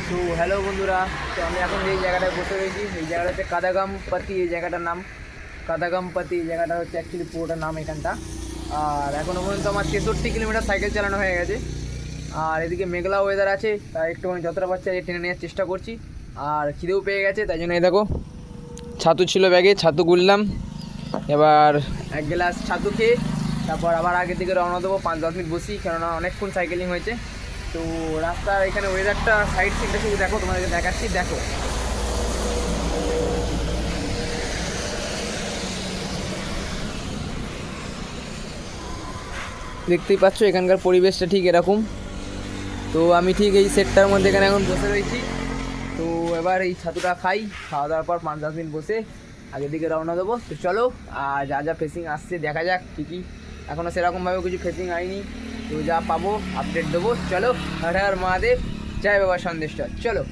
তো হ্যালো বন্ধুরা, তো আমি এখন এই জায়গাটায় বসে রয়েছি। এই জায়গাটা হচ্ছে কাদাগামপাতি। এই জায়গাটার নাম কাদাগামপাতি। এই জায়গাটা হচ্ছে অ্যাকচুয়ালি পুরোটার নাম এখানটা। আর এখনও পর্যন্ত আমার 63 কিলোমিটার সাইকেল চালানো হয়ে গেছে। আর এদিকে মেঘলা ওয়েদার আছে, তাই একটুখানি যতটা পারছি টেনে নেওয়ার চেষ্টা করছি। আর খিদেও পেয়ে গেছে, তাই জন্য এই দেখো ছাতু ছিল ব্যাগে, ছাতু গুললাম। এবার এক গ্লাস ছাতু খেয়ে তারপর আবার আগের দিকে রওনা দেবো। 5-10 মিনিট বসি, কেননা অনেকক্ষণ সাইকেলিং হয়েছে। তো রাস্তার এখানে ওয়েদারটা, সাইড সিনটা শুধু দেখো, তোমাদেরকে দেখাচ্ছি, দেখো। দেখতেই পাচ্ছ এখানকার পরিবেশটা ঠিক এরকম। তো আমি ঠিক এই সেটটার মধ্যে এখানে এখন বসে রয়েছি। তো এবার এই ছাতুটা খাই, খাওয়া দাওয়ার পর 5-10 মিনিট বসে আগের দিকে রওনা দেবো। তো চলো, আর যা যা ফেসিং আসছে দেখা যাক কী কী। এখনও সেরকমভাবে কিছু ফেসিং আইনি, তো যা পাবো আপডেট দেবো। চলো, হর হর মহাদেব, জয় বাবা সন্দেশ্বর, চলো।